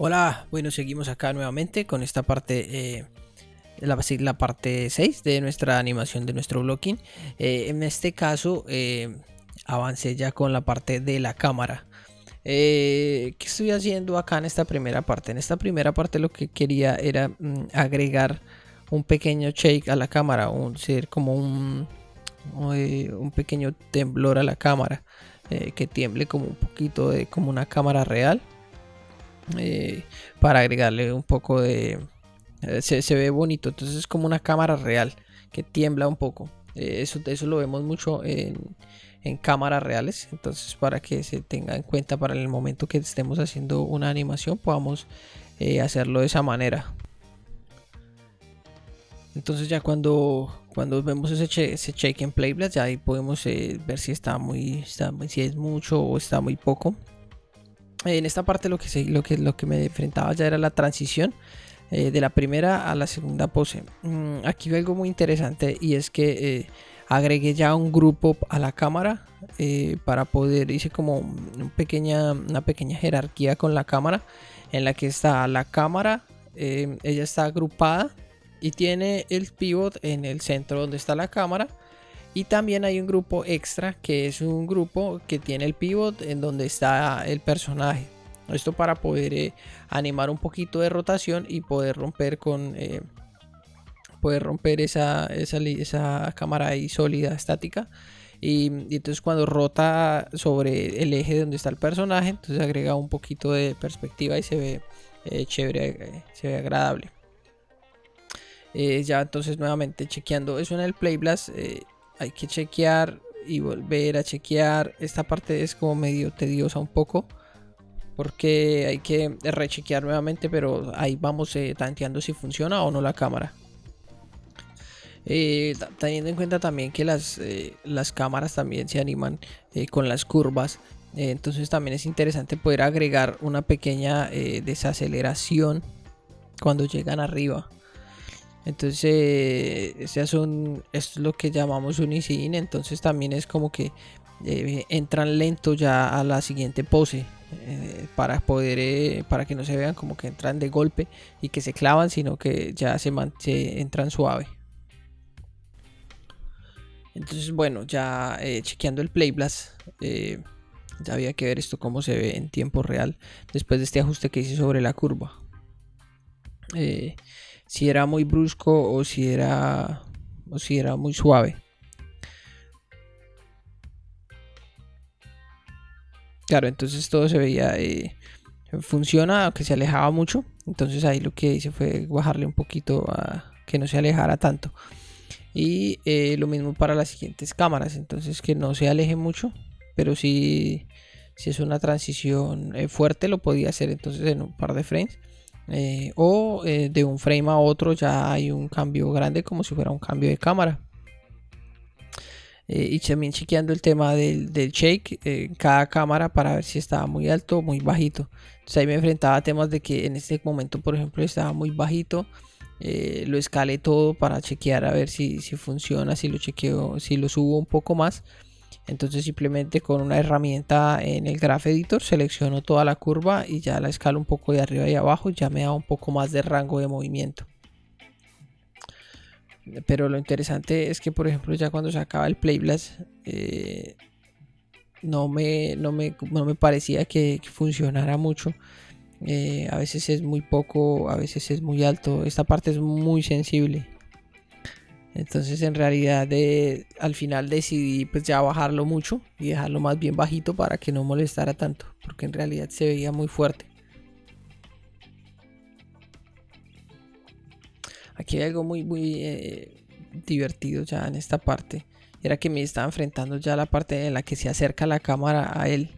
Hola, bueno, seguimos acá nuevamente con esta parte, la parte 6 de nuestra animación de nuestro blocking. En este caso, avancé ya con la parte de la cámara. ¿Qué estoy haciendo acá en esta primera parte? En esta primera parte lo que quería era agregar un pequeño shake a la cámara, ser como un pequeño temblor a la cámara, que tiemble como un poquito de como una cámara real. Para agregarle un poco de... se ve bonito, entonces es como una cámara real que tiembla un poco. Eso lo vemos mucho en cámaras reales, entonces para que se tenga en cuenta para el momento que estemos haciendo una animación podamos hacerlo de esa manera. Entonces ya cuando vemos ese shake en Playblast, ya ahí podemos ver si si es mucho o está muy poco. En esta parte lo que me enfrentaba ya era la transición de la primera a la segunda pose. Aquí veo algo muy interesante, y es que agregué ya un grupo a la cámara para poder, hice como una pequeña jerarquía con la cámara, en la que está la cámara, ella está agrupada y tiene el pivot en el centro donde está la cámara. Y también hay un grupo extra, que es un grupo que tiene el pivot en donde está el personaje. Esto para poder animar un poquito de rotación y poder romper esa cámara ahí sólida, estática. Y entonces cuando rota sobre el eje donde está el personaje, entonces agrega un poquito de perspectiva y se ve chévere, se ve agradable. Ya entonces nuevamente chequeando eso en el Playblast. Hay que chequear y volver a chequear. Esta parte es como medio tediosa un poco, porque hay que rechequear nuevamente, pero ahí vamos tanteando si funciona o no la cámara. Teniendo en cuenta también que las cámaras también se animan con las curvas. Entonces también es interesante poder agregar una pequeña desaceleración cuando llegan arriba. Entonces, esto es lo que llamamos un easy in. Entonces también es como que entran lento ya a la siguiente pose, para que no se vean como que entran de golpe y que se clavan, sino que ya se entran suave. Entonces, bueno, ya chequeando el Playblast, ya había que ver esto cómo se ve en tiempo real después de este ajuste que hice sobre la curva. Si era muy brusco o si era muy suave. Claro, entonces todo se veía, funciona, aunque se alejaba mucho. Entonces ahí lo que hice fue bajarle un poquito a que no se alejara tanto. Y lo mismo para las siguientes cámaras, entonces que no se aleje mucho, pero si es una transición fuerte, lo podía hacer entonces en un par de frames. O de un frame a otro ya hay un cambio grande, como si fuera un cambio de cámara. Y también chequeando el tema del shake en cada cámara para ver si estaba muy alto o muy bajito. Entonces ahí me enfrentaba a temas de que en este momento, por ejemplo, estaba muy bajito. Lo escalé todo para chequear a ver si funciona, si lo chequeo, si lo subo un poco más. Entonces simplemente con una herramienta en el Graph Editor selecciono toda la curva y ya la escalo un poco de arriba y abajo, ya me da un poco más de rango de movimiento. Pero lo interesante es que, por ejemplo, ya cuando se acaba el Playblast, no me parecía que funcionara mucho. A veces es muy poco, a veces es muy alto. Esta parte es muy sensible. Entonces en realidad al final decidí pues ya bajarlo mucho y dejarlo más bien bajito para que no molestara tanto, porque en realidad se veía muy fuerte. Aquí hay algo muy divertido ya en esta parte. Era que me estaba enfrentando ya a la parte en la que se acerca la cámara a él,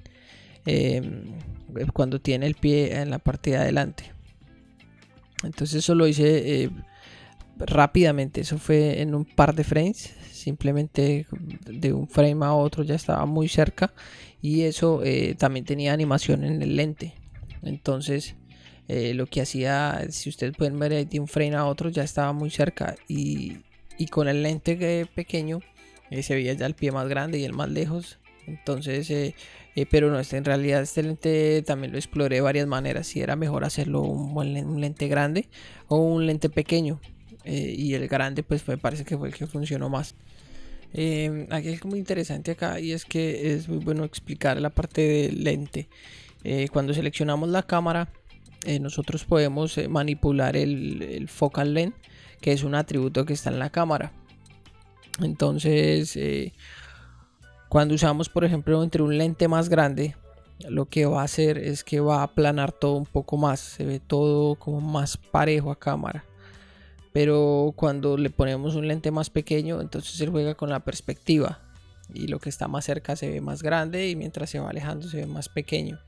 cuando tiene el pie en la parte de adelante. Entonces eso lo hice rápidamente, eso fue en un par de frames, simplemente de un frame a otro ya estaba muy cerca. Y eso también tenía animación en el lente. Entonces lo que hacía, si ustedes pueden ver, de un frame a otro ya estaba muy cerca, y con el lente pequeño se veía ya el pie más grande y el más lejos. Entonces, pero no, en realidad este lente también lo exploré de varias maneras. Si era mejor hacerlo un lente grande o un lente pequeño. Y el grande pues me parece que fue el que funcionó más. Aquí hay algo muy interesante acá y es que es muy bueno explicar la parte del lente. Cuando seleccionamos la cámara, nosotros podemos manipular el focal length, que es un atributo que está en la cámara. Entonces, cuando usamos, por ejemplo, entre un lente más grande, lo que va a hacer es que va a aplanar todo un poco más, se ve todo como más parejo a cámara. Pero cuando le ponemos un lente más pequeño, entonces él juega con la perspectiva y lo que está más cerca se ve más grande y mientras se va alejando se ve más pequeño.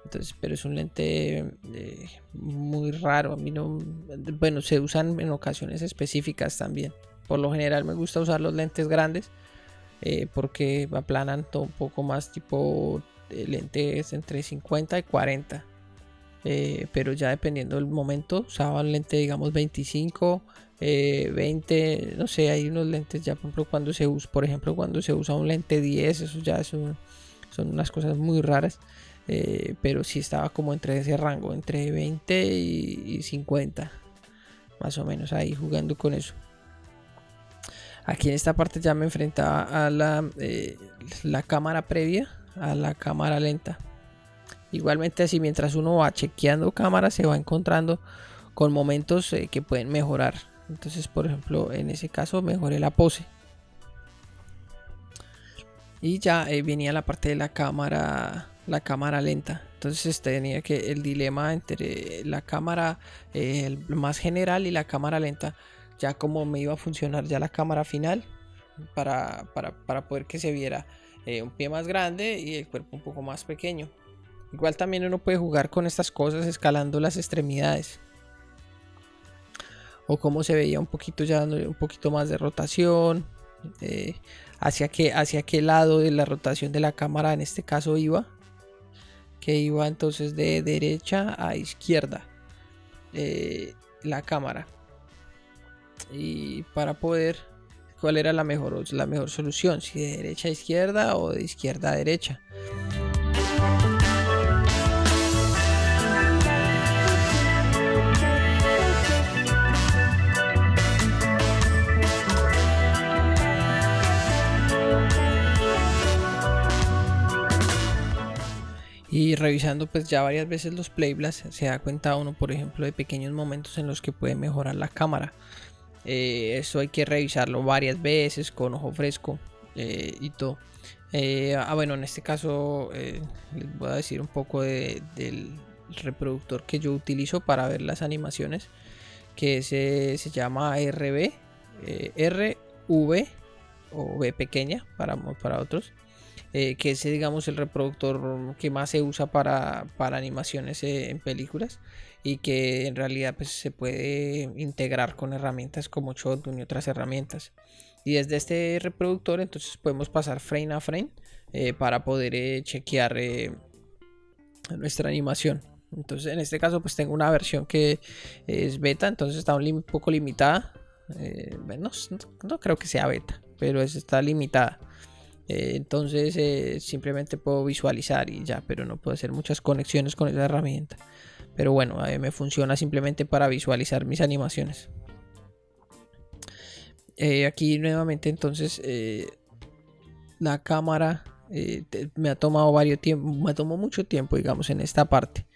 Entonces, pero es un lente muy raro. A mí no, bueno, se usan en ocasiones específicas también. Por lo general me gusta usar los lentes grandes porque aplanan todo un poco más, tipo lentes entre 50 y 40. Pero ya dependiendo del momento usaba un lente, digamos 25, 20, no sé, hay unos lentes ya, por ejemplo, cuando se usa un lente 10, eso ya son unas cosas muy raras. Pero sí estaba como entre ese rango, entre 20 y 50, más o menos, ahí jugando con eso. Aquí en esta parte ya me enfrentaba a la cámara previa a la cámara lenta. Igualmente así, mientras uno va chequeando cámaras, se va encontrando con momentos que pueden mejorar. Entonces, por ejemplo, en ese caso mejoré la pose. Y ya venía la parte de la cámara lenta. Entonces tenía que el dilema entre la cámara más general y la cámara lenta. Ya como me iba a funcionar ya la cámara final para poder que se viera un pie más grande y el cuerpo un poco más pequeño. Igual también uno puede jugar con estas cosas escalando las extremidades. O cómo se veía un poquito ya dando un poquito más de rotación. Hacia qué lado de la rotación de la cámara en este caso iba. Que iba entonces de derecha a izquierda la cámara. Y para poder, cuál era la mejor solución, si de derecha a izquierda o de izquierda a derecha. Y revisando pues ya varias veces los playbacks se da cuenta uno, por ejemplo, de pequeños momentos en los que puede mejorar la cámara. Eso hay que revisarlo varias veces con ojo fresco y todo. Bueno, en este caso les voy a decir un poco del reproductor que yo utilizo para ver las animaciones, que se llama RV o V pequeña para otros. Que es, digamos, el reproductor que más se usa para animaciones en películas y que en realidad pues, se puede integrar con herramientas como Shotgun y otras herramientas. Y desde este reproductor entonces podemos pasar frame a frame para poder chequear nuestra animación. Entonces en este caso pues tengo una versión que es beta, entonces está un poco limitada. No creo que sea beta, pero está limitada. Entonces simplemente puedo visualizar y ya, pero no puedo hacer muchas conexiones con esa herramienta. Pero bueno, me funciona simplemente para visualizar mis animaciones. Aquí nuevamente entonces la cámara me ha tomado me tomó mucho tiempo, digamos, en esta parte.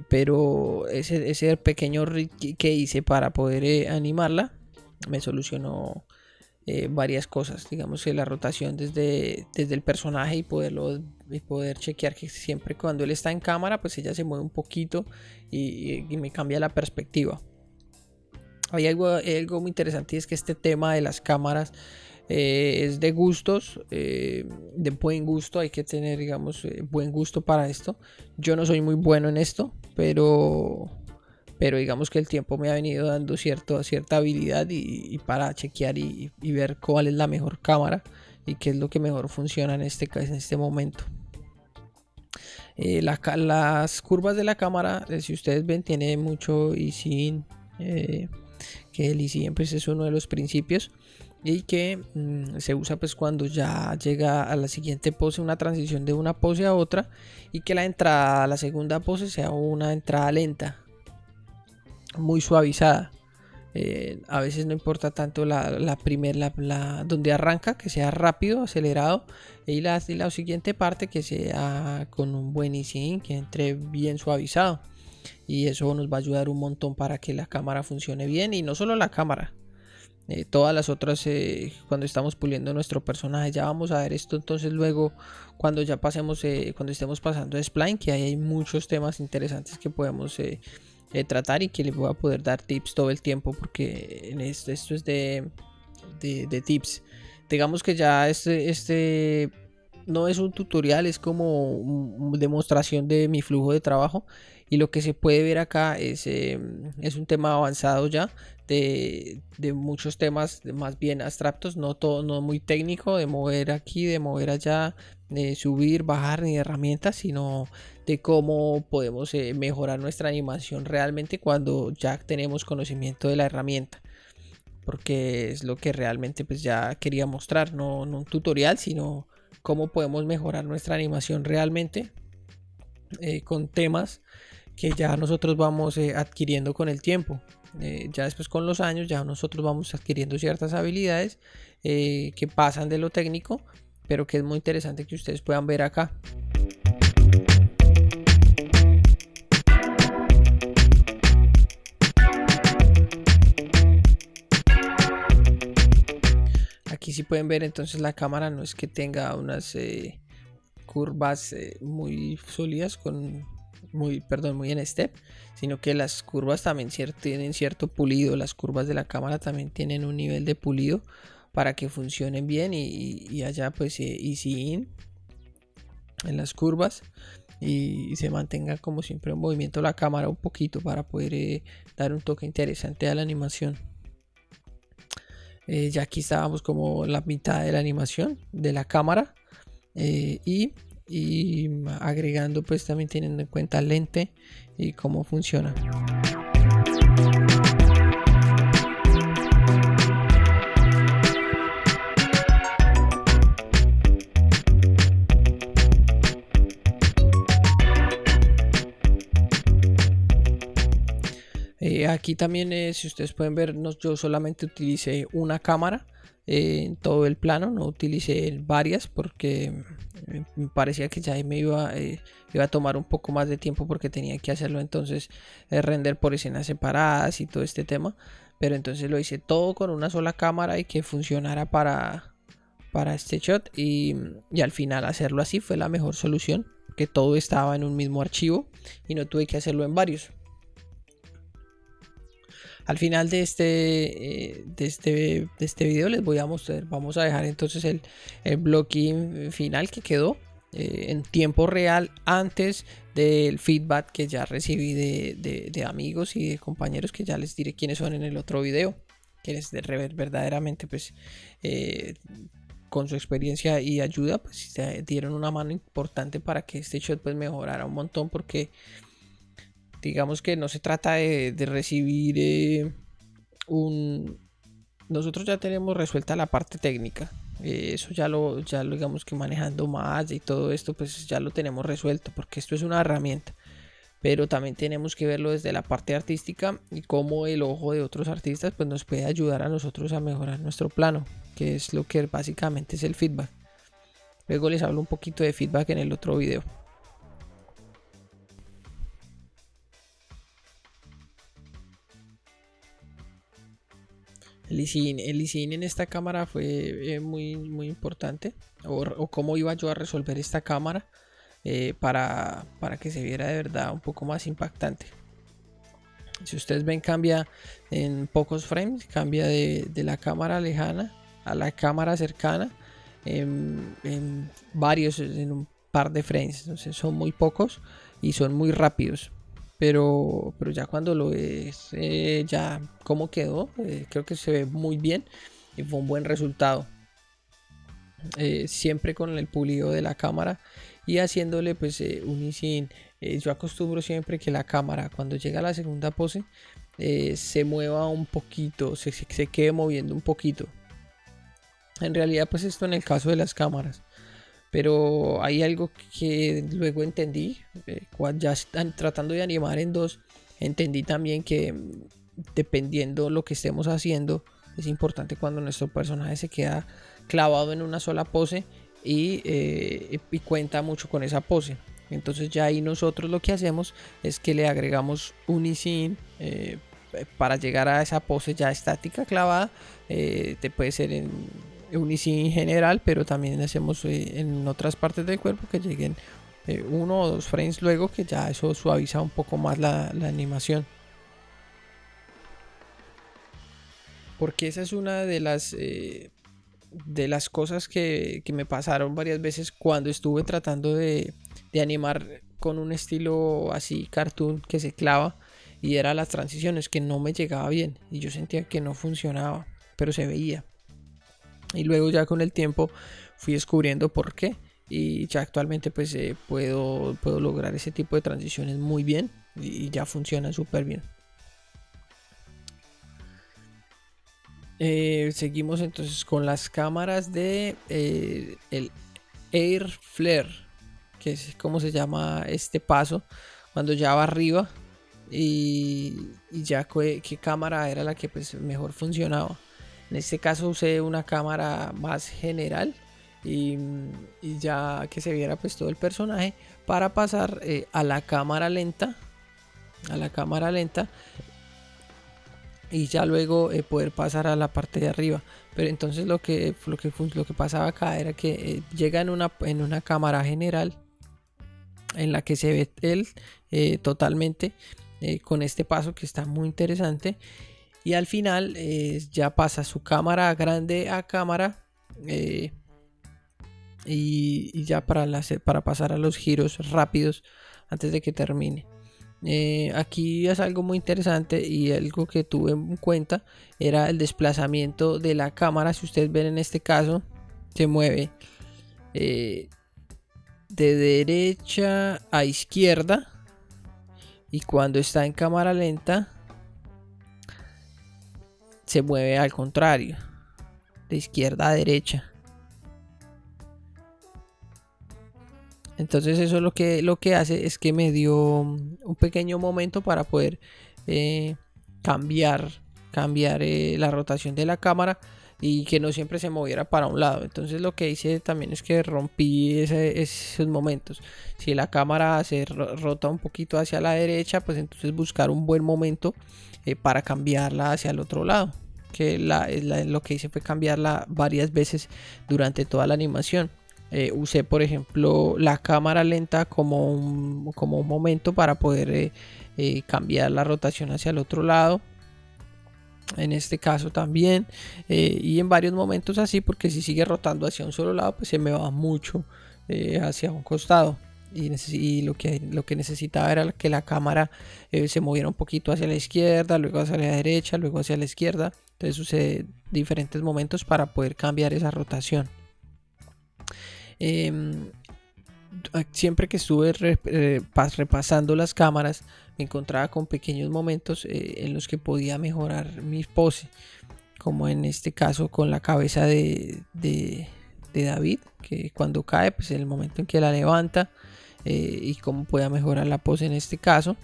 Pero ese pequeño rig que hice para poder animarla me solucionó varias cosas, digamos que la rotación desde el personaje y poder chequear que siempre cuando él está en cámara pues ella se mueve un poquito y me cambia la perspectiva. Hay algo muy interesante y es que este tema de las cámaras es de gustos, de buen gusto. Hay que tener, digamos, buen gusto para esto. Yo no soy muy bueno en esto, pero digamos que el tiempo me ha venido dando cierta habilidad y para chequear y ver cuál es la mejor cámara y qué es lo que mejor funciona en este momento. Las curvas de la cámara, si ustedes ven, tiene mucho eSync, que el eSync pues, es uno de los principios. y que se usa pues cuando ya llega a la siguiente pose, una transición de una pose a otra, y que la entrada a la segunda pose sea una entrada lenta, muy suavizada. A veces no importa tanto la primera, donde arranca, que sea rápido, acelerado, y la siguiente parte que sea con un buen easing, que entre bien suavizado. Y eso nos va a ayudar un montón para que la cámara funcione bien, y no solo la cámara, todas las otras, cuando estamos puliendo nuestro personaje. Ya vamos a ver esto entonces luego cuando ya pasemos, cuando estemos pasando a Spline, que ahí hay muchos temas interesantes que podemos tratar, y que les voy a poder dar tips todo el tiempo, porque en esto es de tips. Digamos que ya este no es un tutorial, es como una demostración de mi flujo de trabajo, y lo que se puede ver acá es un tema avanzado ya de muchos temas más bien abstractos, no todo, no muy técnico, de mover aquí, de mover allá, de subir, bajar, ni de herramientas, sino de cómo podemos mejorar nuestra animación realmente cuando ya tenemos conocimiento de la herramienta, porque es lo que realmente pues ya quería mostrar, no un tutorial, sino cómo podemos mejorar nuestra animación realmente, con temas que ya nosotros vamos adquiriendo con el tiempo. Ya después, con los años, ya nosotros vamos adquiriendo ciertas habilidades que pasan de lo técnico, pero que es muy interesante que ustedes puedan ver acá. Aquí sí pueden ver, entonces la cámara no es que tenga unas curvas muy sólidas, muy en step, sino que las curvas también tienen cierto pulido. Las curvas de la cámara también tienen un nivel de pulido para que funcionen bien, y haya pues easy in en las curvas, y se mantenga como siempre en movimiento la cámara un poquito, para poder dar un toque interesante a la animación. Ya aquí estábamos como la mitad de la animación de la cámara, y agregando pues también teniendo en cuenta el lente y cómo funciona. Aquí también, si ustedes pueden ver, yo solamente utilicé una cámara en todo el plano, no utilicé varias, porque me parecía que ya me iba a tomar un poco más de tiempo, porque tenía que hacerlo entonces render por escenas separadas y todo este tema. Pero entonces lo hice todo con una sola cámara, y que funcionara para este shot, y al final hacerlo así fue la mejor solución, que todo estaba en un mismo archivo y no tuve que hacerlo en varios. Al final de este video les voy a mostrar, vamos a dejar entonces el blocking final que quedó en tiempo real, antes del feedback que ya recibí de amigos y de compañeros, que ya les diré quiénes son en el otro video, quienes verdaderamente pues con su experiencia y ayuda pues dieron una mano importante para que este shot pues mejorara un montón, porque digamos que no se trata de recibir nosotros ya tenemos resuelta la parte técnica. Eso ya lo digamos que manejando más y todo esto pues ya lo tenemos resuelto, porque esto es una herramienta. Pero también tenemos que verlo desde la parte artística, y cómo el ojo de otros artistas pues nos puede ayudar a nosotros a mejorar nuestro plano, que es lo que básicamente es el feedback. Luego les hablo un poquito de feedback en el otro video. El easing en esta cámara fue muy importante, o cómo iba yo a resolver esta cámara para que se viera de verdad un poco más impactante. Si ustedes ven, cambia en pocos frames, cambia de la cámara lejana a la cámara cercana en un par de frames. Entonces son muy pocos y son muy rápidos. Pero ya cuando lo ves ya cómo quedó, creo que se ve muy bien y fue un buen resultado. Siempre con el pulido de la cámara y haciéndole pues un easing. Yo acostumbro siempre que la cámara, cuando llega a la segunda pose, se mueva un poquito, se quede moviendo un poquito. En realidad pues esto en el caso de las cámaras. Pero hay algo que luego entendí, cuando ya están tratando de animar en dos, entendí también que dependiendo lo que estemos haciendo, es importante cuando nuestro personaje se queda clavado en una sola pose y cuenta mucho con esa pose. Entonces ya ahí nosotros lo que hacemos es que le agregamos un ISIN para llegar a esa pose ya estática clavada. Te puede ser en un ISIN general, pero también hacemos en otras partes del cuerpo que lleguen 1 o 2 frames luego, que ya eso suaviza un poco más la animación. Porque esa es una de las cosas que me pasaron varias veces cuando estuve tratando de animar con un estilo así cartoon que se clava, y era las transiciones que no me llegaba bien y yo sentía que no funcionaba, pero se veía. Y luego ya con el tiempo fui descubriendo por qué, y ya actualmente pues puedo lograr ese tipo de transiciones muy bien y ya funcionan súper bien. Seguimos entonces con las cámaras de el Air Flare, que es como se llama este paso, cuando ya va arriba, y ya qué cámara era la que pues mejor funcionaba. En este caso usé una cámara más general y ya que se viera pues todo el personaje, para pasar a la cámara lenta, y ya luego poder pasar a la parte de arriba. Pero entonces lo que pasaba acá era que llega en una cámara general en la que se ve él totalmente con este paso que está muy interesante, y al final ya pasa su cámara grande a cámara y ya para pasar a los giros rápidos antes de que termine. Aquí es algo muy interesante, y algo que tuve en cuenta era el desplazamiento de la cámara. Si ustedes ven, en este caso se mueve de derecha a izquierda, y cuando está en cámara lenta se mueve al contrario, de izquierda a derecha. Entonces eso lo que hace es que me dio un pequeño momento para poder cambiar la rotación de la cámara, y que no siempre se moviera para un lado. Entonces lo que hice también es que rompí esos momentos. Si la cámara se rota un poquito hacia la derecha, pues entonces buscar un buen momento para cambiarla hacia el otro lado. Que lo que hice fue cambiarla varias veces durante toda la animación. Usé por ejemplo la cámara lenta como un momento para poder cambiar la rotación hacia el otro lado, en este caso también, y en varios momentos así, porque si sigue rotando hacia un solo lado pues se me va mucho hacia un costado, y lo que necesitaba era que la cámara se moviera un poquito hacia la izquierda, luego hacia la derecha, luego hacia la izquierda. Entonces usé diferentes momentos para poder cambiar esa rotación. Siempre que estuve repasando las cámaras, me encontraba con pequeños momentos en los que podía mejorar mi pose, como en este caso con la cabeza de David, que cuando cae, pues en el momento en que la levanta, y cómo pueda mejorar la pose en este caso.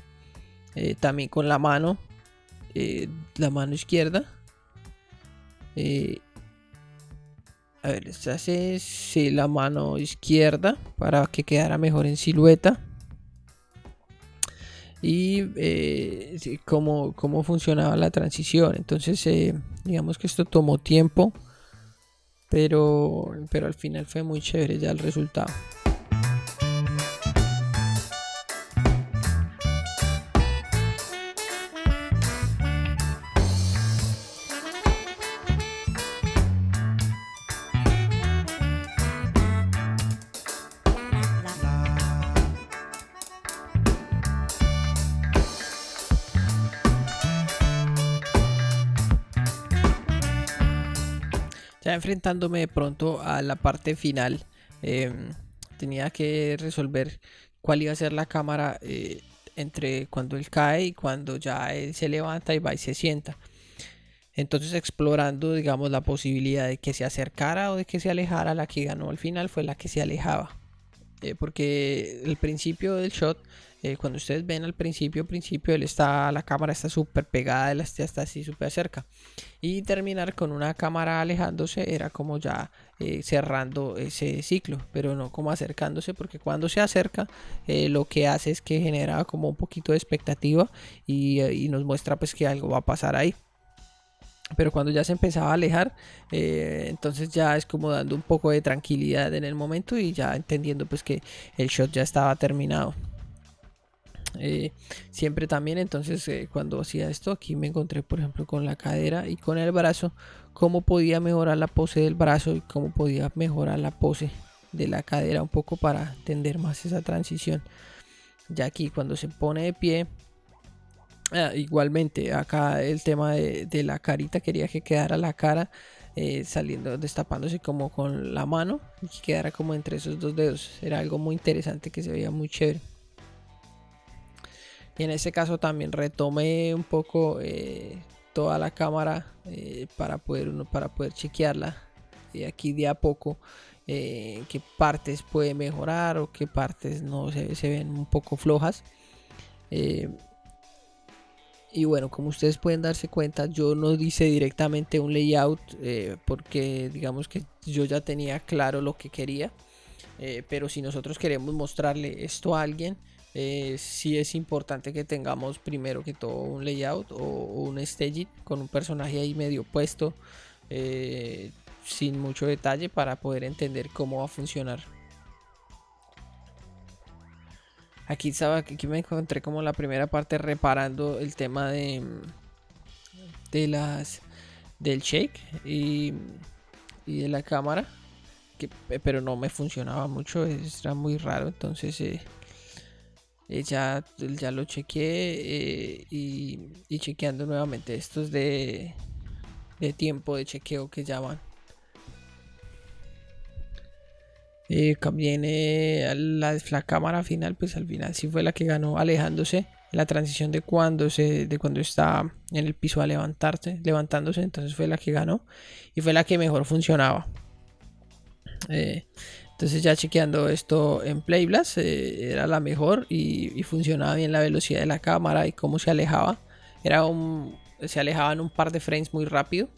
También con la mano izquierda. A ver, esta hace la mano izquierda para que quedara mejor en silueta. Y cómo funcionaba la transición. Entonces digamos que esto tomó tiempo, pero al final fue muy chévere ya el resultado. Ya enfrentándome de pronto a la parte final, tenía que resolver cuál iba a ser la cámara entre cuando él cae y cuando ya él se levanta y va y se sienta. Entonces explorando, digamos, la posibilidad de que se acercara o de que se alejara, la que ganó al final fue la que se alejaba. Porque el principio del shot, cuando ustedes ven al principio, la cámara está súper pegada, él ya está así súper cerca. Y terminar con una cámara alejándose era como ya cerrando ese ciclo, pero no como acercándose, porque cuando se acerca lo que hace es que genera como un poquito de expectativa y nos muestra pues que algo va a pasar ahí. Pero cuando ya se empezaba a alejar, entonces ya es como dando un poco de tranquilidad en el momento y ya entendiendo pues que el shot ya estaba terminado. Siempre también entonces cuando hacía esto aquí me encontré por ejemplo con la cadera y con el brazo, cómo podía mejorar la pose del brazo y cómo podía mejorar la pose de la cadera un poco para entender más esa transición. Ya aquí cuando se pone de pie, igualmente acá el tema de la carita, quería que quedara la cara saliendo, destapándose como con la mano y que quedara como entre esos dos dedos. Era algo muy interesante que se veía muy chévere. Y en ese caso también retomé un poco toda la cámara para poder chequearla aquí de a poco, qué partes puede mejorar o qué partes no se ven un poco flojas. Y bueno, como ustedes pueden darse cuenta, yo no hice directamente un layout porque digamos que yo ya tenía claro lo que quería. Pero si nosotros queremos mostrarle esto a alguien, sí es importante que tengamos primero que todo un layout o un staging con un personaje ahí medio puesto, sin mucho detalle, para poder entender cómo va a funcionar. Aquí me encontré como la primera parte reparando el tema de las del shake y de la cámara, pero no me funcionaba mucho, era muy raro. Entonces ya lo chequeé y chequeando nuevamente estos de tiempo de chequeo que llaman. También la cámara final, pues al final sí fue la que ganó, alejándose la transición de cuando está en el piso a levantándose, entonces fue la que ganó y fue la que mejor funcionaba. Entonces ya chequeando esto en Playblast, era la mejor y funcionaba bien la velocidad de la cámara y cómo se alejaba. Se alejaba en un par de frames muy rápido.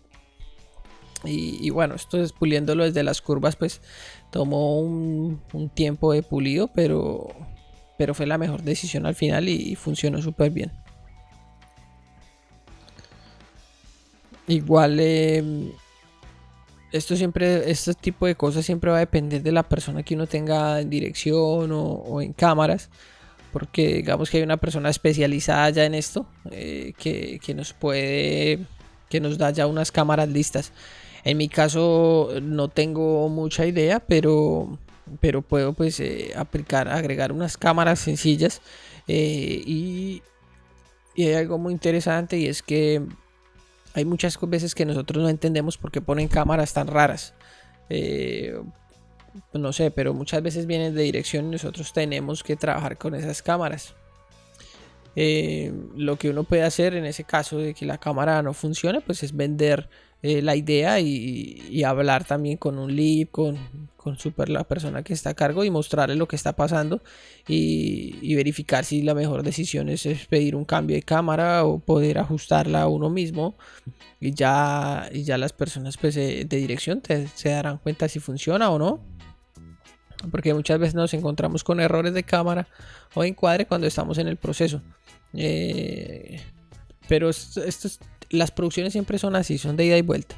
Y bueno, esto es puliéndolo desde las curvas, pues tomó un tiempo de pulido, pero fue la mejor decisión al final y funcionó súper bien. Igual este tipo de cosas siempre va a depender de la persona que uno tenga en dirección o en cámaras, porque digamos que hay una persona especializada ya en esto, que nos da ya unas cámaras listas. En mi caso no tengo mucha idea, pero puedo pues agregar unas cámaras sencillas, y hay algo muy interesante, y es que hay muchas veces que nosotros no entendemos por qué ponen cámaras tan raras. No sé, pero muchas veces vienen de dirección y nosotros tenemos que trabajar con esas cámaras. Lo que uno puede hacer en ese caso de que la cámara no funcione, pues es vender la idea y hablar también con un lead, con la persona que está a cargo, y mostrarle lo que está pasando y verificar si la mejor decisión es pedir un cambio de cámara o poder ajustarla a uno mismo, y ya las personas pues de dirección se darán cuenta si funciona o no, porque muchas veces nos encontramos con errores de cámara o encuadre cuando estamos en el proceso. Pero las producciones siempre son así, son de ida y vuelta,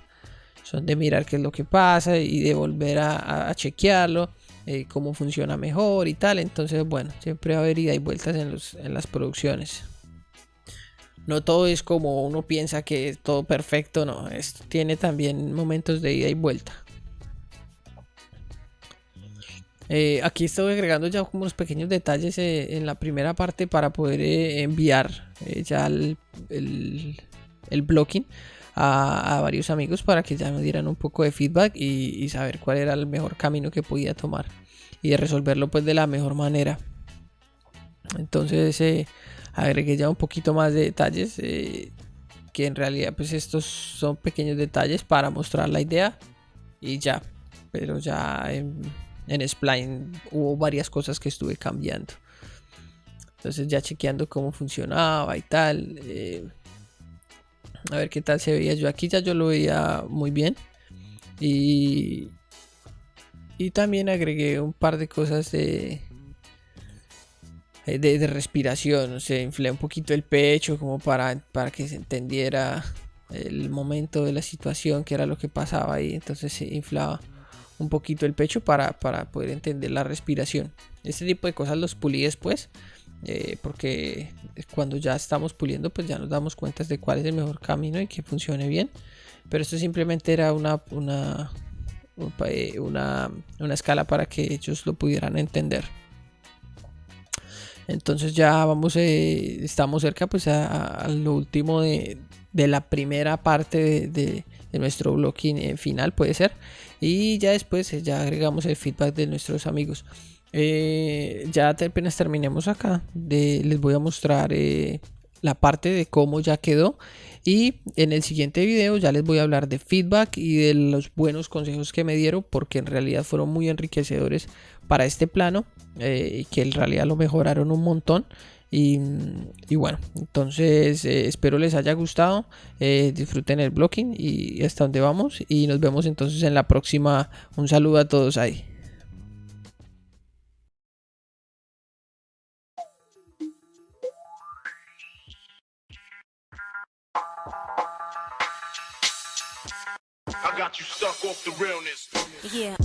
son de mirar qué es lo que pasa y de volver a chequearlo, cómo funciona mejor y tal. Entonces bueno, siempre va a haber ida y vueltas en las producciones. No todo es como uno piensa que es todo perfecto, no, esto tiene también momentos de ida y vuelta. Aquí estoy agregando ya como unos pequeños detalles en la primera parte para poder enviar ya el blocking a varios amigos, para que ya me dieran un poco de feedback y saber cuál era el mejor camino que podía tomar y de resolverlo pues de la mejor manera. Entonces agregué ya un poquito más de detalles, que que en realidad pues estos son pequeños detalles para mostrar la idea y ya. Pero ya en Spline hubo varias cosas que estuve cambiando. Entonces ya chequeando cómo funcionaba y tal. A ver qué tal se veía. Yo aquí ya yo lo veía muy bien. Y también agregué un par de cosas de respiración. O sea, inflé un poquito el pecho como para que se entendiera el momento de la situación, que era lo que pasaba ahí. Entonces se inflaba un poquito el pecho para poder entender la respiración. Este tipo de cosas los pulí después, porque cuando ya estamos puliendo pues ya nos damos cuenta de cuál es el mejor camino y que funcione bien. Pero esto simplemente era una escala para que ellos lo pudieran entender. Entonces ya vamos, estamos cerca pues a lo último de la primera parte de nuestro bloque final, puede ser. Y ya después ya agregamos el feedback de nuestros amigos. Ya apenas terminemos acá, les voy a mostrar la parte de cómo ya quedó. Y en el siguiente video ya les voy a hablar de feedback y de los buenos consejos que me dieron, porque en realidad fueron muy enriquecedores para este plano, y que en realidad lo mejoraron un montón. Y bueno, entonces espero les haya gustado, disfruten el blocking y hasta donde vamos, y nos vemos entonces en la próxima. Un saludo a todos ahí. I got you stuck off the realness. Yeah.